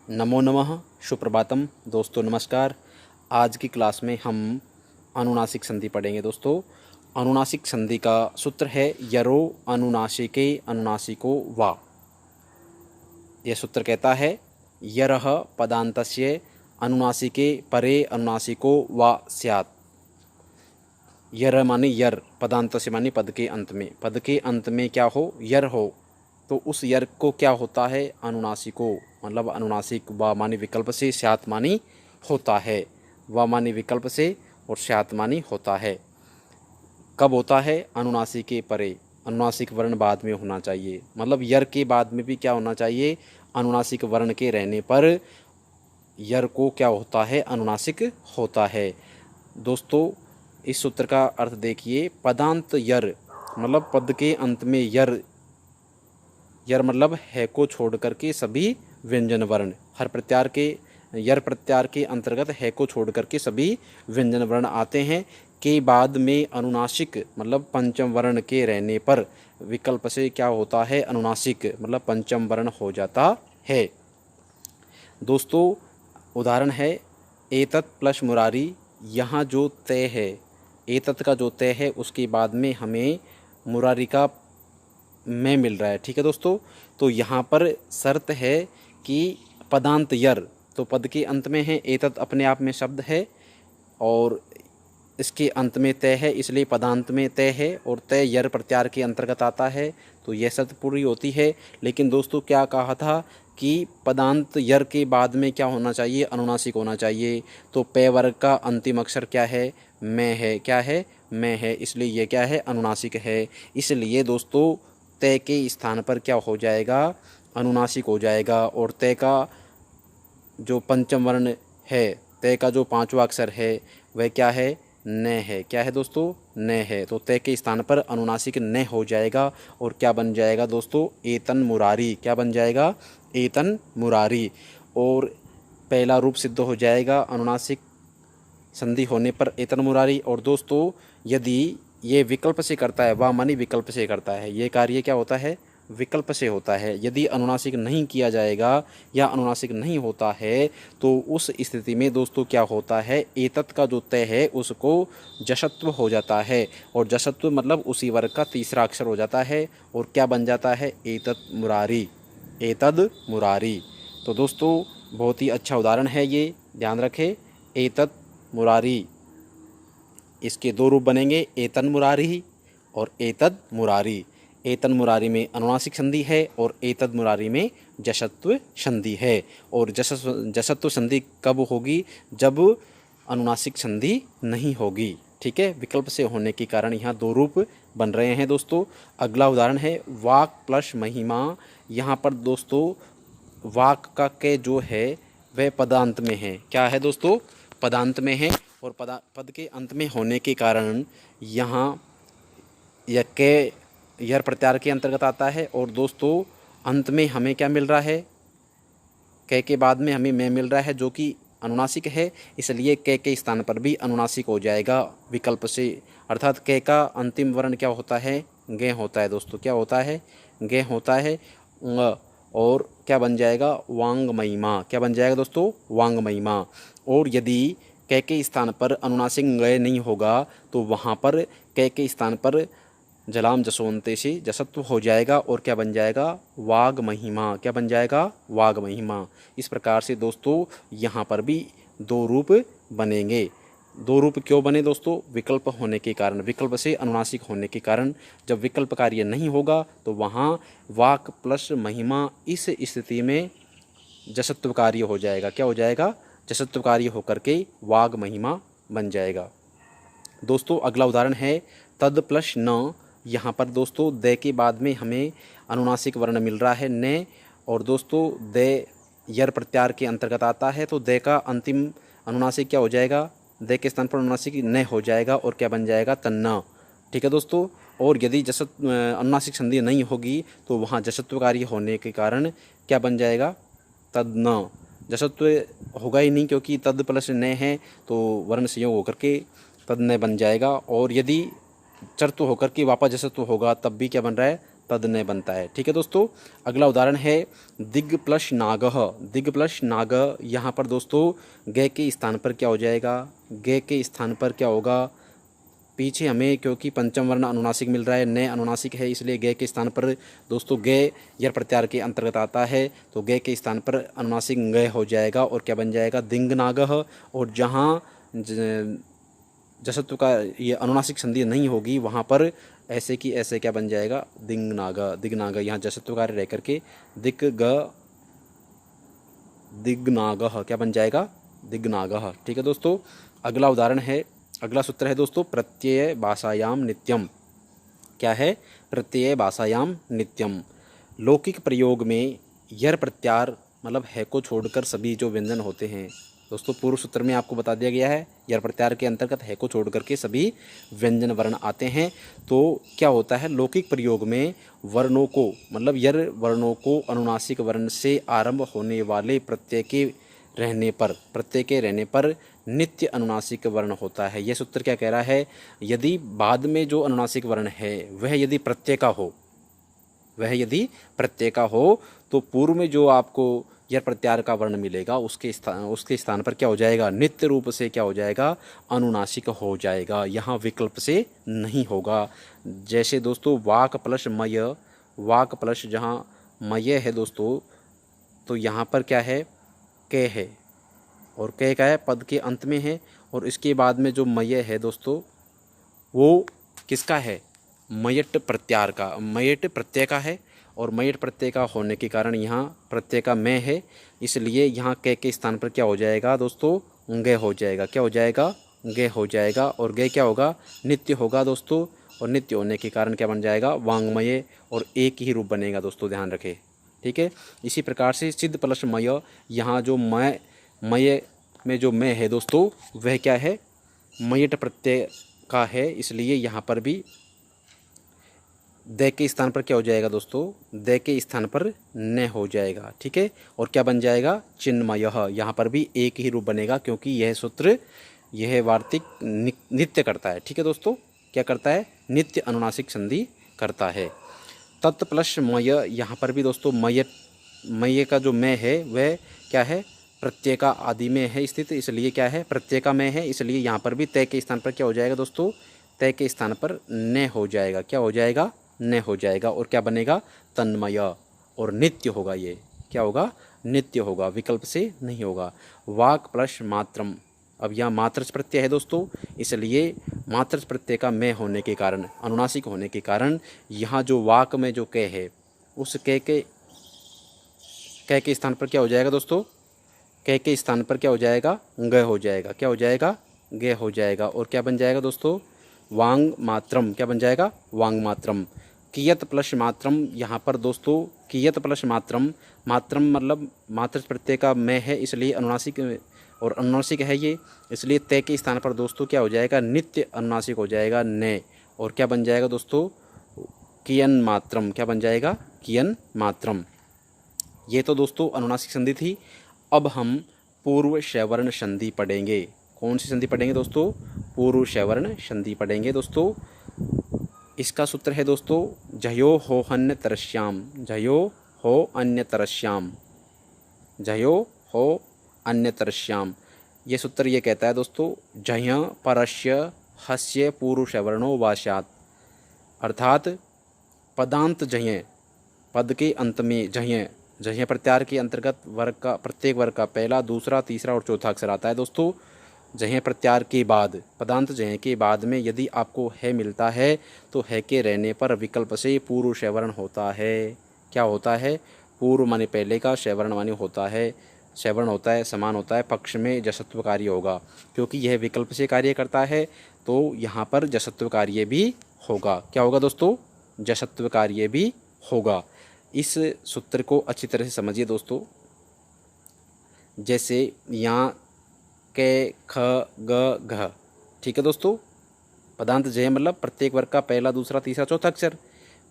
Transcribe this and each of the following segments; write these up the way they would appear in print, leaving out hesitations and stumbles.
नमो नमः, सुप्रभातम। दोस्तों नमस्कार। आज की क्लास में हम अनुनासिक संधि पढ़ेंगे। दोस्तों, अनुनासिक संधि का सूत्र है यरो अनुनासिके अनुनासिको वा। यह सूत्र कहता है यरः पदान्तस्य अनुनासिके परे अनुनासिको वा स्यात्। यर माने यर, पदांत से माने पद के अंत में। पद के अंत में क्या हो? यर हो, तो उस यर को क्या होता है? अनुनासिको, मतलब अनुनासिक। व माने विकल्प से, स्यात् माने होता है। व माने विकल्प से और स्यात् माने होता है। कब होता है? अनुनासिक के परे। अनुनासिक वर्ण बाद में होना चाहिए, मतलब यर के बाद में भी क्या होना चाहिए? अनुनासिक वर्ण के रहने पर यर को क्या होता है? अनुनासिक होता है। दोस्तों, इस सूत्र का अर्थ देखिए। पदांत यर मतलब पद के अंत में यर। यर मतलब है को छोड़ करके सभी व्यंजन वर्ण। हर प्रत्यार के यर प्रत्यार के अंतर्गत है को छोड़ करके सभी व्यंजन वर्ण आते हैं। के बाद में अनुनासिक मतलब पंचम वर्ण के रहने पर विकल्प से क्या होता है? अनुनासिक मतलब पंचम वर्ण हो जाता है। दोस्तों, उदाहरण है एतत् प्लस मुरारी। यहाँ जो तय है, एतत् का जो तय है, उसके बाद में हमें मुरारी का में मिल रहा है। ठीक है दोस्तों, तो यहाँ पर शर्त है कि पदांत यर, तो पद के अंत में है, एतत् अपने आप में शब्द है और इसके अंत में तय है, इसलिए पदांत में तय है और तय यर प्रत्यार के अंतर्गत आता है, तो यह शर्त पूरी होती है। लेकिन दोस्तों, क्या कहा था कि पदांत यर के बाद में क्या होना चाहिए? अनुनासिक होना चाहिए। तो पे वर्ग का अंतिम अक्षर क्या है? मैं है। क्या है? मैं है, इसलिए यह क्या है? अनुनासिक है। इसलिए दोस्तों, तय के स्थान पर क्या हो जाएगा? अनुनासिक हो जाएगा। और तय का जो पंचम वर्ण है, तय का जो पांचवा अक्षर है, वह क्या है? न है। क्या है दोस्तों? न है। तो तय के स्थान पर अनुनासिक न हो जाएगा और क्या बन जाएगा दोस्तों? एतन मुरारी। क्या बन जाएगा? एतन मुरारी। और पहला रूप सिद्ध हो जाएगा अनुनासिक संधि होने पर एतन मुरारी। और दोस्तों, यदि ये विकल्प से करता है, वा मानी विकल्प से करता है, ये कार्य क्या होता है? विकल्प से होता है। यदि अनुनासिक नहीं किया जाएगा या अनुनासिक नहीं होता है, तो उस स्थिति में दोस्तों क्या होता है? एतत् का जो तय है उसको जशत्व हो जाता है, और जशत्व मतलब उसी वर्ग का तीसरा अक्षर हो जाता है और क्या बन जाता है? एतत् मुरारी। एतद मुरारी। तो दोस्तों, बहुत ही अच्छा उदाहरण है ये, ध्यान रखें। एतत् मुरारी, इसके दो रूप बनेंगे, एतन मुरारी और एतद मुरारी। एतन मुरारी में अनुनासिक संधि है और एतद मुरारी में जशत्व संधि है। और जशत्व संधि कब होगी? जब अनुनासिक संधि नहीं होगी। ठीक है, विकल्प से होने के कारण यहाँ दो रूप बन रहे हैं। दोस्तों, अगला उदाहरण है वाक प्लस महिमा। यहाँ पर दोस्तों वाक का के जो है वह पदांत में है। क्या है दोस्तों? पदांत में है और पद के अंत में होने के कारण यहाँ यह के यर प्रत्यार के अंतर्गत आता है। और दोस्तों, अंत में हमें क्या मिल रहा है? के बाद में हमें मैं मिल रहा है जो कि अनुनासिक है, इसलिए के स्थान पर भी अनुनासिक हो जाएगा विकल्प से। अर्थात के का अंतिम वर्ण क्या होता है? गे होता है। दोस्तों, क्या होता है? गे होता है। और क्या बन जाएगा? वांग महिमा। क्या बन जाएगा दोस्तों? वांग महिमा। और यदि के स्थान पर अनुनासिक गए नहीं होगा, तो वहाँ पर के स्थान पर जलाम जसवंते से जसत्व हो जाएगा और क्या बन जाएगा? वाग महिमा। क्या बन जाएगा? वाग महिमा। इस प्रकार से दोस्तों यहाँ पर भी दो रूप बनेंगे। दो रूप क्यों बने दोस्तों? विकल्प होने के कारण, विकल्प से अनुनासिक होने के कारण। जब विकल्प कार्य नहीं होगा तो वहाँ वाक प्लस महिमा इस स्थिति में जसत्व कार्य हो जाएगा। क्या हो जाएगा? जसत्व कार्य होकर के वाग महिमा बन जाएगा। दोस्तों, अगला उदाहरण है तद प्लस न। यहाँ पर दोस्तों दे के बाद में हमें अनुनासिक वर्ण मिल रहा है न। और दोस्तों दे यर प्रत्यार के अंतर्गत आता है, तो दे का अंतिम अनुनासिक क्या हो जाएगा? दे के स्थान पर अनुनासिक न हो जाएगा और क्या बन जाएगा? तन्ना। ठीक है दोस्तों। और यदि अनुनासिक संधि नहीं होगी तो वहाँ जसत्व कार्य होने के कारण क्या बन जाएगा? तद न। जसत्व होगा ही नहीं, क्योंकि तद प्लस न है तो वर्ण संयोग होकर के तद न बन जाएगा। और यदि चर्तु होकर के वापस जसत्व होगा, तब भी क्या बन रहा है? तदने बनता है। ठीक है दोस्तों। अगला उदाहरण है दिग प्लस नागह। दिग प्लस नाग, यहाँ पर दोस्तों गे के स्थान पर क्या हो जाएगा, गे के स्थान पर क्या होगा, पीछे हमें क्योंकि पंचम वर्ण अनुनासिक मिल रहा है, नए अनुनासिक है, इसलिए गे के स्थान पर दोस्तों गे यर प्रत्यार के अंतर्गत आता है, तो गे के स्थान पर अनुनासिक ग हो जाएगा और क्या बन जाएगा, दिंग नागह। और जहाँ जसत्व का ये अनुनासिक संधि नहीं होगी वहाँ पर ऐसे की ऐसे क्या बन जाएगा, दिंग नागा, दिग नागा, यहाँ जसत्व कार्य रह करके दिग ग दिग्नागह क्या बन जाएगा, दिग्नागह। ठीक है दोस्तों। अगला उदाहरण है, अगला सूत्र है दोस्तों प्रत्यय भाषायाम नित्यम। क्या है, प्रत्यय भाषायाम नित्यम। लौकिक प्रयोग में यर प्रत्यार मतलब है को छोड़कर सभी जो व्यंजन होते हैं दोस्तों, पूर्व सूत्र में आपको बता दिया गया है यर प्रत्यार के अंतर्गत है को छोड़ करके सभी व्यंजन वर्ण आते हैं। तो क्या होता है, लौकिक प्रयोग में वर्णों को मतलब यर वर्णों को अनुनासिक वर्ण से आरंभ होने वाले प्रत्यय के रहने पर नित्य अनुनासिक वर्ण होता है। यह सूत्र क्या कह रहा है, यदि बाद में जो अनुनासिक वर्ण है वह यदि प्रत्यय का हो तो पूर्व में जो आपको यर प्रत्यार का वर्ण मिलेगा उसके स्थान पर क्या हो जाएगा, नित्य रूप से क्या हो जाएगा, अनुनासिक हो जाएगा, यहाँ विकल्प से नहीं होगा। जैसे दोस्तों वाक प्लस मय, वाक प्लस जहाँ मय है दोस्तों, तो यहाँ पर क्या है, क है, और क का है पद के अंत में है, और इसके बाद में जो मय है दोस्तों वो किसका है, मयट प्रत्यार का, मयट प्रत्यय का है, और मयट प्रत्यय का होने के कारण यहाँ प्रत्यय का मैं है, इसलिए यहाँ के स्थान पर क्या हो जाएगा दोस्तों, गे हो जाएगा। क्या हो जाएगा, गे हो जाएगा, और गे क्या होगा, नित्य होगा दोस्तों, और नित्य होने के कारण क्या बन जाएगा, वांग्मय, और एक ही रूप बनेगा दोस्तों, ध्यान रखें। ठीक है। इसी प्रकार से सिद्ध प्लस मय, यहाँ जो मय में जो मैं है दोस्तों वह क्या है, मयट प्रत्यय का है, इसलिए यहाँ पर भी दे के स्थान पर क्या हो जाएगा दोस्तों, दे के स्थान पर न हो जाएगा। ठीक है। और क्या बन जाएगा, चिन्मय, यहाँ पर भी एक ही रूप बनेगा क्योंकि यह सूत्र यह वार्तिक नित्य करता है। ठीक है दोस्तों, क्या करता है, नित्य अनुनासिक संधि करता है। तत् प्लस मय, यहाँ पर भी दोस्तों मय का जो मैं है वह क्या है, प्रत्यय का आदि में है स्थित, इसलिए क्या है, प्रत्यय का मैं है, इसलिए यहाँ पर भी तय के स्थान पर क्या हो जाएगा दोस्तों, तय के स्थान पर न हो जाएगा। क्या हो जाएगा, न हो जाएगा, और क्या बनेगा, तन्मय, और नित्य होगा, ये क्या होगा, नित्य होगा, विकल्प से नहीं होगा। वाक प्लस मात्रम, अब यहाँ मात्रच प्रत्यय है दोस्तों, इसलिए मात्रच प्रत्यय का मैं होने के कारण, अनुनासिक होने के कारण यहाँ जो वाक में जो क है उस क के स्थान पर क्या हो जाएगा दोस्तों, क के स्थान पर क्या हो जाएगा, ग हो जाएगा। क्या हो जाएगा, ग हो जाएगा, और क्या बन जाएगा दोस्तों, वांग मात्रम, क्या बन जाएगा, वांग मात्रम। कियत प्लस मात्रम, यहाँ पर दोस्तों कियत प्लस मात्रम, मात्रम मतलब मात्र प्रत्यय का मैं है, इसलिए अनुनासिक, और अनुनासिक है ये, इसलिए तय के स्थान पर दोस्तों क्या हो जाएगा, नित्य अनुनासिक हो जाएगा न, और क्या बन जाएगा दोस्तों, कियन मात्रम। क्या बन जाएगा, कियन मात्रम। ये तो दोस्तों अनुनासिक संधि थी। अब हम पूर्व शैवर्ण संधि पढ़ेंगे। कौन सी संधि पढ़ेंगे दोस्तों, पूर्व शैवर्ण संधि पढ़ेंगे दोस्तों। इसका सूत्र है दोस्तों जयो हो अन्य तरस्याम, जयो हो अन्य तरस्याम, जयो हो अन्य तरस्याम। ये सूत्र ये कहता है दोस्तों जह्य परस्य हस्य पूर्व शैवर्णो वास्यात्, अर्थात पदांत जह्य, पद के अंत में जह्य, जह्य प्रत्यार के अंतर्गत वर्ग का, प्रत्येक वर्ग का पहला, दूसरा, तीसरा और चौथा अक्षर आता है दोस्तों। जह्य प्रत्यार के बाद, पदांत जह्य के बाद में यदि आपको है मिलता है तो है के रहने पर विकल्प से पूर्व शैवर्ण होता है। क्या होता है, पूर्व माने पहले का, शैवर्ण माने होता है, शैवर्ण होता है, समान होता है, पक्ष में जसत्व कार्य होगा। क्योंकि यह विकल्प से कार्य करता है तो यहाँ पर जसत्व कार्य भी होगा। क्या होगा दोस्तों, जसत्व कार्य भी होगा। इस सूत्र को अच्छी तरह से समझिए दोस्तों। जैसे यहाँ के, ख, ग, घ, ठीक है दोस्तों, पदांत जय मतलब प्रत्येक वर्ग का पहला, दूसरा, तीसरा, चौथा अक्षर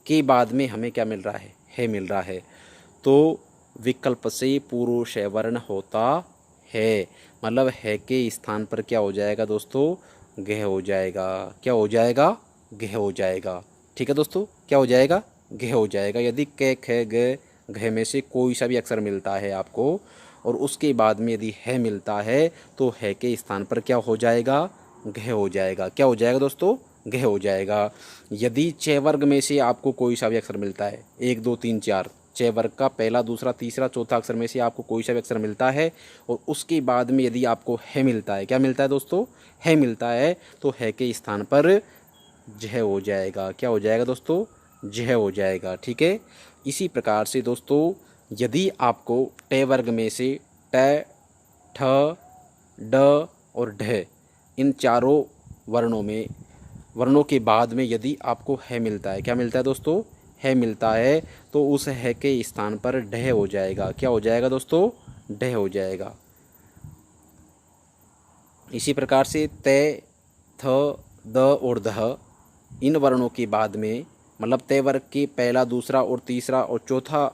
के बाद में हमें क्या मिल रहा है मिल रहा है, तो विकल्प से पूर्व शैवर्ण होता है, मतलब है के स्थान पर क्या हो जाएगा दोस्तों, गह हो जाएगा। क्या हो जाएगा, गह हो जाएगा। ठीक है दोस्तों, क्या हो जाएगा, घ हो जाएगा। यदि क ख ग घ में से कोई सा भी अक्षर मिलता है आपको और उसके बाद में यदि है मिलता है तो है के स्थान पर क्या हो जाएगा, घ हो जाएगा। क्या हो जाएगा दोस्तों, घ हो जाएगा। यदि च वर्ग में से आपको कोई सा भी अक्षर मिलता है, 1 2 3 4, च वर्ग का पहला दूसरा तीसरा चौथा अक्षर में से आपको कोई सा भी अक्षर मिलता है और उसके बाद में यदि आपको है मिलता है, क्या मिलता है दोस्तों, है मिलता है, तो है के स्थान पर जह हो जाएगा। क्या हो जाएगा दोस्तों, जह हो जाएगा। ठीक है। इसी प्रकार से दोस्तों यदि आपको ट वर्ग में से ट ठ ड और ढ इन चारों वर्णों के बाद में यदि आपको है मिलता है, क्या मिलता है दोस्तों, है मिलता है, तो उस है के स्थान पर ढ हो जाएगा। क्या हो जाएगा दोस्तों, ढ हो जाएगा। इसी प्रकार से त थ द और ध इन वर्णों के बाद में, मतलब त वर्ग के पहला दूसरा और तीसरा और चौथा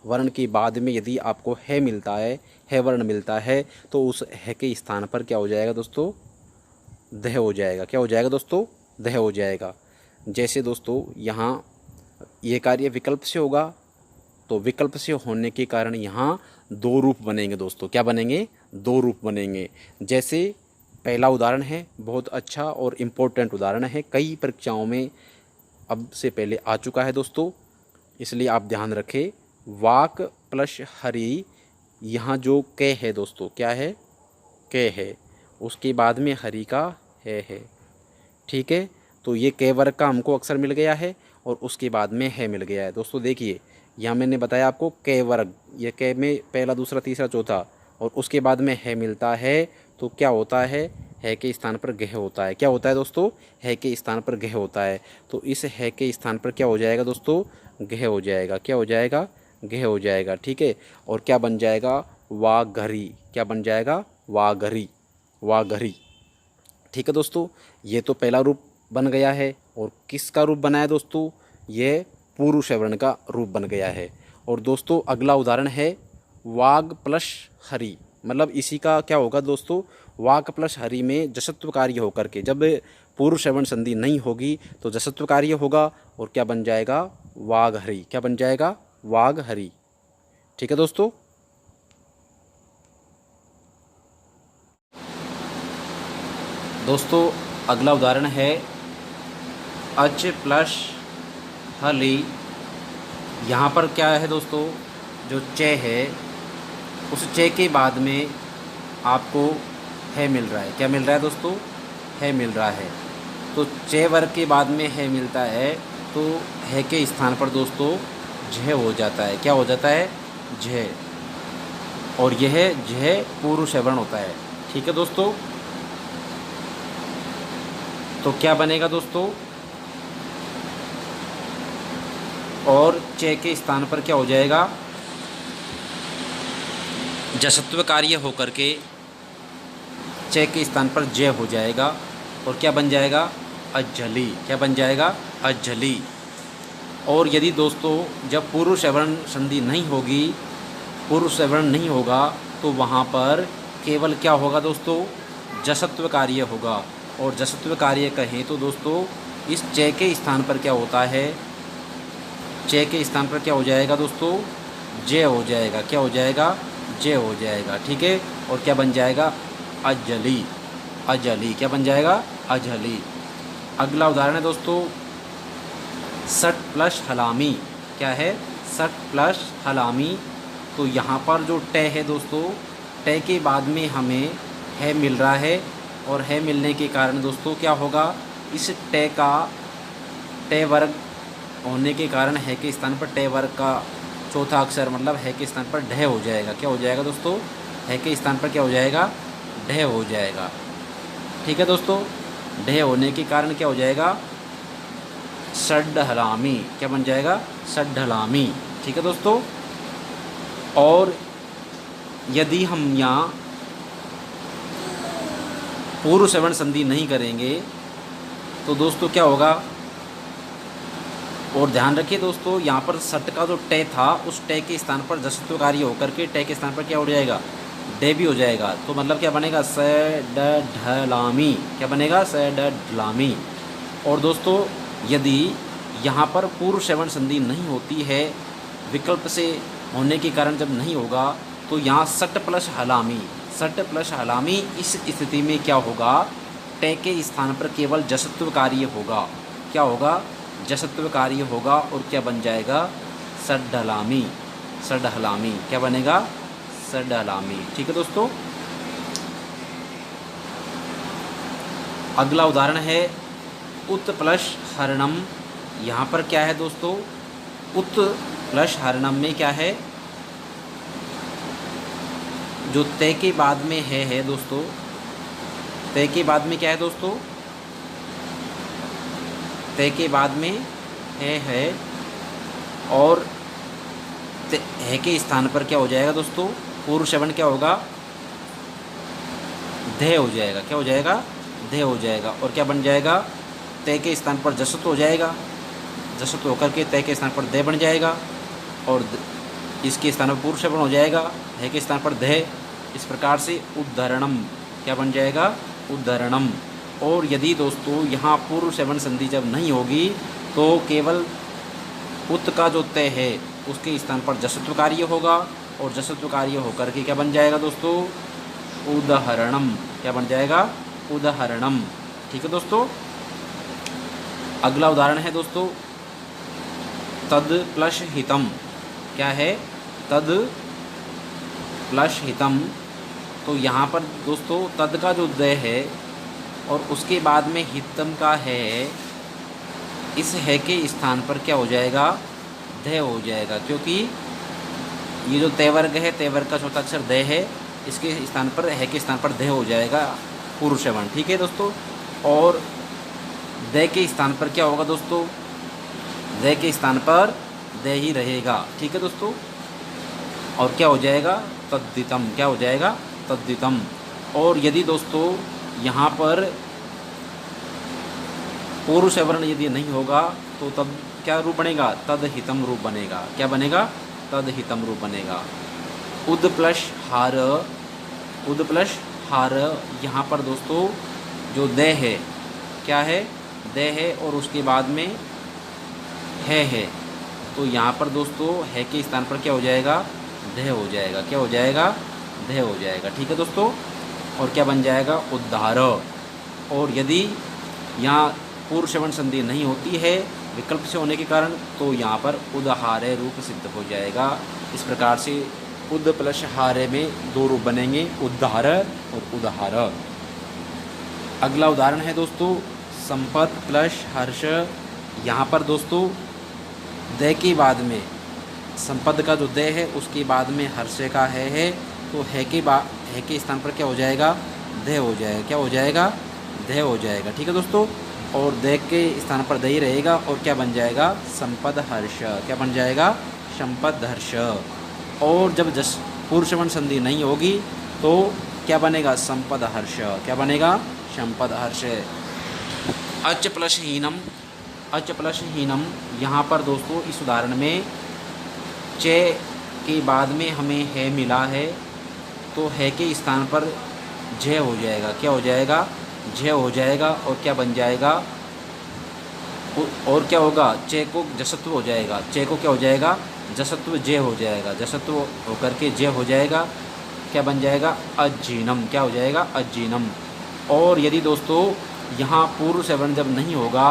वर्ण के बाद में यदि आपको है मिलता है वर्ण मिलता है, तो उस है के स्थान पर क्या हो जाएगा दोस्तों, ध हो जाएगा। क्या हो जाएगा दोस्तों, ध हो जाएगा। जैसे दोस्तों यहाँ ये कार्य विकल्प से होगा, तो विकल्प से होने के कारण यहाँ दो रूप बनेंगे दोस्तों। क्या बनेंगे, दो रूप बनेंगे। जैसे पहला उदाहरण है, बहुत अच्छा और इम्पोर्टेंट उदाहरण है, कई परीक्षाओं में अब से पहले आ चुका है दोस्तों, इसलिए आप ध्यान रखें। वाक प्लस हरि, यहाँ जो क है दोस्तों, क्या है, क है, उसके बाद में हरि का है। ठीक है। तो ये क वर्ग का हमको अक्षर मिल गया है और उसके बाद में है मिल गया है दोस्तों। देखिए यहाँ मैंने बताया आपको क वर्ग, ये क में पहला दूसरा तीसरा चौथा और उसके बाद में है मिलता है, तो क्या होता है के स्थान पर घ होता है। क्या होता है दोस्तों, है के स्थान पर घ होता है। तो इस है के स्थान पर क्या हो जाएगा दोस्तों, घ हो जाएगा। क्या हो जाएगा, घ हो जाएगा। ठीक है। और क्या बन जाएगा, वाघरी। क्या बन जाएगा, वाघरी, वाघरी। ठीक है दोस्तों, ये तो पहला रूप बन गया है। और किसका रूप बना है दोस्तों, ये पुरुष वर्ण का रूप बन गया है। और दोस्तों अगला उदाहरण है वाघ प्लस हरि, मतलब इसी का क्या होगा दोस्तों, वाक प्लस हरि में जसत्व कार्य होकर के, जब पूर्व श्रवण संधि नहीं होगी तो जसत्व कार्य होगा और क्या बन जाएगा, वाघ हरि। क्या बन जाएगा, वाघ हरि। ठीक है दोस्तों। दोस्तों अगला उदाहरण है अच प्लस हली। यहाँ पर क्या है दोस्तों, जो च है उस च के बाद में आपको है मिल रहा है। क्या मिल रहा है दोस्तों, है मिल रहा है। तो च वर्ग के बाद में है मिलता है, तो है के स्थान पर दोस्तों झ हो जाता है। क्या हो जाता है, झ। और यह झ पुरुष वर्ण होता है। ठीक है दोस्तों। तो क्या बनेगा दोस्तों, और च के स्थान पर क्या हो जाएगा, जसत्व कार्य होकर के च के स्थान पर ज हो जाएगा और क्या बन जाएगा, अज्जली। क्या बन जाएगा, अज्जली। और यदि दोस्तों जब पूर्व श्रवण संधि नहीं होगी, पूर्व श्रवण नहीं होगा, तो वहाँ पर केवल क्या होगा दोस्तों, जसत्व कार्य होगा। और जसत्व कार्य कहें तो दोस्तों इस च के स्थान पर क्या होता है, च के स्थान पर क्या हो जाएगा दोस्तों, ज हो जाएगा। क्या हो जाएगा, ज हो जाएगा। ठीक है। और क्या बन जाएगा, अजली, अजली। क्या बन जाएगा, अजली। अगला उदाहरण है दोस्तों सट प्लस हलामी। क्या है, सट प्लस हलामी। तो यहाँ पर जो ट है दोस्तों, ट के बाद में हमें है मिल रहा है और है मिलने के कारण दोस्तों क्या होगा, इस ट का ट वर्ग होने के कारण है के स्थान पर ट वर्ग का चौथा अक्षर मतलब है के स्थान पर ढ हो जाएगा। क्या हो जाएगा दोस्तों, है के स्थान पर क्या हो जाएगा, ढ हो जाएगा। ठीक है दोस्तों। ढ होने के कारण क्या हो जाएगा, षड्ढलामी। क्या बन जाएगा, षड्ढलामी। ठीक है दोस्तों। और यदि हम यहाँ पूर्व श्रवण संधि नहीं करेंगे तो दोस्तों क्या होगा, और ध्यान रखिए दोस्तों यहाँ पर सट का जो ट था उस ट के स्थान पर जसत्व कार्य होकर के ट के स्थान पर क्या हो जाएगा, डे भी हो जाएगा। तो मतलब क्या बनेगा, षड्ढलामी। क्या बनेगा, षड्ढलामी। और दोस्तों यदि यहाँ पर पूर्व श्रवण संधि नहीं होती है, विकल्प से होने के कारण जब नहीं होगा तो यहाँ सट प्लस हलामी, सट प्लस हलामी, इस स्थिति में क्या होगा, टे के स्थान पर केवल जसत्व कार्य होगा। क्या होगा, जसत्व कार्य होगा और क्या बन जाएगा, सड्ढलामी, सड्ढलामी, क्या बनेगा, सड्ढलामी। ठीक है दोस्तों। अगला उदाहरण है उत प्लस हरणम। यहाँ पर क्या है दोस्तों, उत प्लस हरणम में क्या है, जो तय के बाद में है दोस्तों, तय के बाद में क्या है दोस्तों, तय के बाद में है और है के स्थान पर क्या हो जाएगा दोस्तों, पूर्व श्रवण क्या होगा, धे हो जाएगा। क्या हो जाएगा, धे हो जाएगा और क्या बन जाएगा, तय के स्थान पर जसत्व हो जाएगा, जसत्व होकर के तय के स्थान पर दे बन जाएगा और इसके स्थान पर पूर्व श्रवण हो जाएगा, है के स्थान पर धे। इस प्रकार से उद्धरणम क्या बन जाएगा, उद्धरणम। और यदि दोस्तों यहाँ पूर्व श्रवण संधि जब नहीं होगी तो केवल उत का जो तय है उसके स्थान पर जसत्व कार्य होगा और जसत्व कार्य होकर के क्या बन जाएगा दोस्तों, उदाहरणम, क्या बन जाएगा, उदाहरणम। ठीक है दोस्तों। अगला उदाहरण है दोस्तों तद प्लस हितम। क्या है, तद प्लस हितम। तो यहाँ पर दोस्तों तद का जो दय है और उसके बाद में हितम का है, इस है के स्थान पर क्या हो जाएगा, धय हो जाएगा, क्योंकि ये जो तय वर्ग है, तय वर्ग का चौथा अक्षर दय है, इसके स्थान पर है के स्थान पर धय हो जाएगा पूर्व श्रवण। ठीक है दोस्तों। और दय के स्थान पर क्या होगा दोस्तों, दय के स्थान पर दय ही रहेगा। ठीक है दोस्तों। और क्या हो जाएगा, तद्दितम, क्या हो जाएगा, तद्दितम। और यदि दोस्तों यहाँ पर पूर्व श्रवण यदि नहीं होगा तो तब क्या रूप बनेगा, तदहितम रूप बनेगा। क्या बनेगा, तदहितम रूप बनेगा। उद प्लस हार, उद प्लस हार। यहाँ पर दोस्तों जो दय है, क्या है, दय है और उसके बाद में है, तो यहाँ पर दोस्तों है के स्थान पर क्या हो जाएगा, धय हो जाएगा। क्या हो जाएगा, धय हो जाएगा। ठीक है दोस्तों। और क्या बन जाएगा, उद्धार। और यदि यहाँ पूर्व श्रवण संधि नहीं होती है विकल्प से होने के कारण तो यहाँ पर उदाहारे रूप सिद्ध हो जाएगा। इस प्रकार से उद प्लस हारे में दो रूप बनेंगे, उद्धार और उदाहार। अगला उदाहरण है दोस्तों संपद प्लस हर्ष। यहाँ पर दोस्तों दय के बाद में संपद का जो दय है उसके बाद में हर्ष का है तो है के स्थान पर क्या हो जाएगा, दय हो जाएगा। क्या हो जाएगा, दय हो जाएगा। ठीक है दोस्तों। और दय के स्थान पर दय रहेगा और क्या बन जाएगा, संपद हर्ष। क्या बन जाएगा, संपद हर्ष। और जब पूर्व श्रवण संधि नहीं होगी तो क्या बनेगा, संपद हर्ष। क्या बनेगा, संपद हर्ष। अच प्लस हीनम, अच प्लस हीनम। यहाँ पर दोस्तों इस उदाहरण में चे के बाद में हमें है मिला है तो है के स्थान पर जय हो जाएगा। क्या हो जाएगा, जय हो जाएगा। और क्या बन जाएगा, और क्या होगा, चे को जसत्व हो जाएगा। चे को क्या हो जाएगा, जसत्व जय हो जाएगा। जसत्व होकर के जय हो जाएगा। क्या बन जाएगा, अजीनम। क्या हो जाएगा, अजीनम। और यदि दोस्तों यहाँ पूर्व श्रवण जब नहीं होगा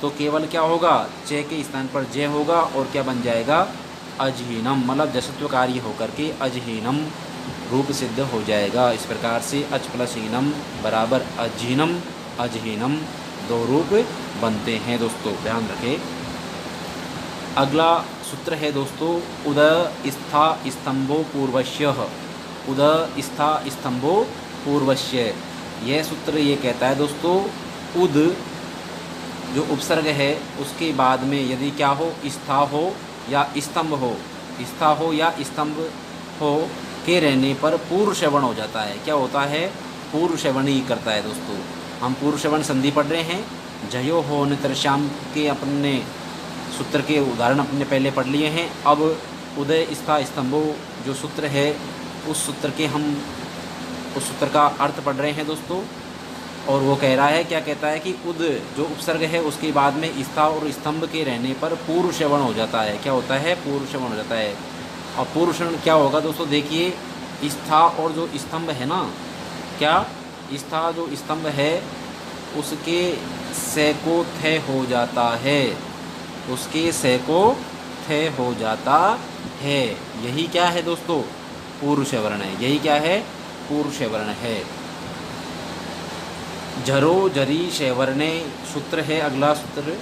तो केवल क्या होगा, चे के स्थान पर जय होगा और क्या बन जाएगा, अजहीनम, मतलब जसत्व कार्य होकर के अजहीनम रूप सिद्ध हो जाएगा। इस प्रकार से अच प्लस हीनम बराबर अजहीनम, अजहीनम दो रूप बनते हैं दोस्तों, ध्यान रखें। अगला सूत्र है दोस्तों उद स्था स्तंभो पूर्वश्य। उद स्था स्तंभो पूर्वश्य। यह सूत्र ये कहता है दोस्तों उद जो उपसर्ग है उसके बाद में यदि क्या हो, स्था हो या स्तंभ हो, स्था हो या स्तंभ हो के रहने पर पूर्व श्रवण हो जाता है। क्या होता है, पूर्व श्रवण ही करता है दोस्तों। हम पूर्व श्रवण संधि पढ़ रहे हैं, जयो हो नितरश्याम के अपने सूत्र के उदाहरण अपने पहले पढ़ लिए हैं। अब उदय स्था स्तंभो जो सूत्र है उस सूत्र का अर्थ पढ़ रहे हैं दोस्तों। और वो कह रहा है, क्या कहता है कि उद जो उपसर्ग है उसके बाद में स्था और स्तंभ के रहने पर पूर्व श्रवण हो जाता है। क्या होता है? पूर्व श्रवण हो जाता है। और पूर्व श्रवण क्या होगा दोस्तों? देखिए, स्था और जो स्तंभ है ना, क्या स्था जो स्तंभ है उसके से को थे हो जाता है, उसके से को थे हो जाता है। यही क्या है दोस्तों? पूर्व श्रवण है। यही क्या है? पूर्व श्रवण है। झरो झरी शैवर्णे सूत्र है अगला सूत्र।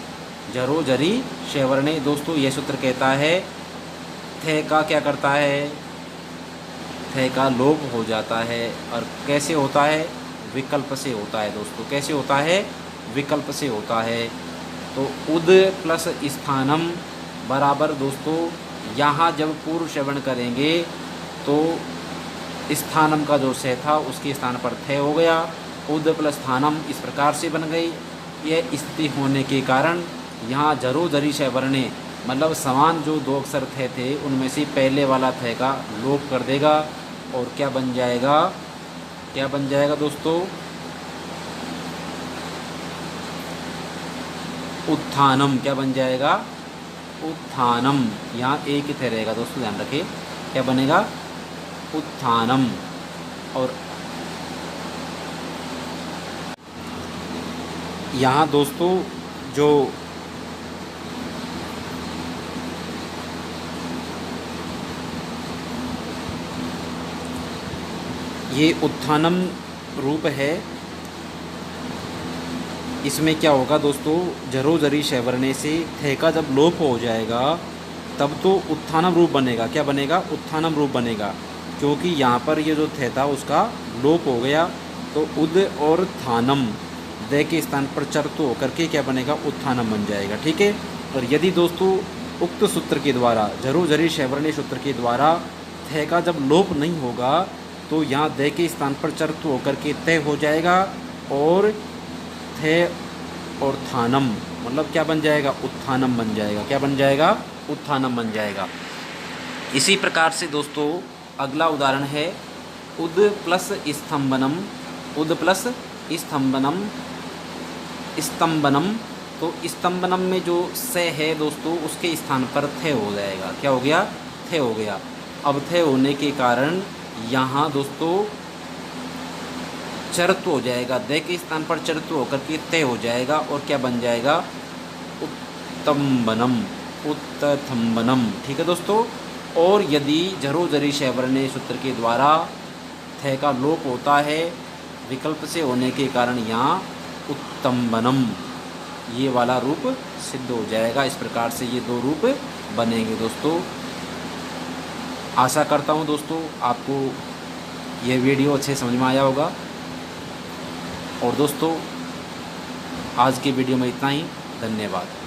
झरो झरी शैवर्णे दोस्तों ये सूत्र कहता है थे का क्या करता है? थे का लोप हो जाता है। और कैसे होता है? विकल्प से होता है दोस्तों। कैसे होता है? विकल्प से होता है। तो उद प्लस स्थानम बराबर दोस्तों, यहाँ जब पूर्व श्रवण करेंगे तो स्थानम का जो से था उसके स्थान पर थे हो गया। उद प्लस स्थानम इस प्रकार से बन गई। यह स्थिति होने के कारण यहाँ जरो जरी शैवर्णे मतलब समान जो दो अक्षर थे उनमें से पहले वाला थे का लोप कर देगा और क्या बन जाएगा? क्या बन जाएगा दोस्तों? उत्थानम। क्या बन जाएगा? उत्थानम। यहाँ एक ही थे रहेगा दोस्तों, ध्यान रखिए। क्या बनेगा? उत्थानम। और यहाँ दोस्तों जो ये उत्थानम रूप है, इसमें क्या होगा दोस्तों? जरो जरी शैवर्णे से थे का जब लोप हो जाएगा तब तो उत्थानम रूप बनेगा। क्या बनेगा? उत्थानम रूप बनेगा, क्योंकि यहाँ पर ये जो थे था उसका लोप हो गया। तो उद और थानम दे के स्थान पर चरतो होकर के क्या बनेगा? उत्थानम बन जाएगा। ठीक है। और यदि दोस्तों उक्त सूत्र के द्वारा जरो जरी शैवर्णे सूत्र के द्वारा थे का जब लोप नहीं होगा तो यहाँ दे के स्थान पर चरतो होकर के तय हो जाएगा और थे और थानम मतलब क्या बन जाएगा? उत्थानम बन जाएगा। क्या बन जाएगा? उत्थानम बन जाएगा। इसी प्रकार से दोस्तों अगला उदाहरण है उद प्लस स्तंभनम। उद प्लस स्तंभनम स्तंभनम। तो स्तंभनम में जो से है दोस्तों उसके स्थान पर थे हो जाएगा। क्या हो गया? थे हो गया। अब थे होने के कारण यहाँ दोस्तों चरत्व हो जाएगा। दे के स्थान पर चरत्व होकर के तय हो जाएगा और क्या बन जाएगा? उत्तम्बनम। उत्तथम्बनम। ठीक है दोस्तों। और यदि जरो जरी शैवर्णे सूत्र के द्वारा थे का लोप होता है विकल्प से होने के कारण यहाँ उत्तम्बनम ये वाला रूप सिद्ध हो जाएगा। इस प्रकार से ये दो रूप बनेंगे दोस्तों। आशा करता हूँ दोस्तों आपको यह वीडियो अच्छे समझ में आया होगा। और दोस्तों आज के वीडियो में इतना ही। धन्यवाद।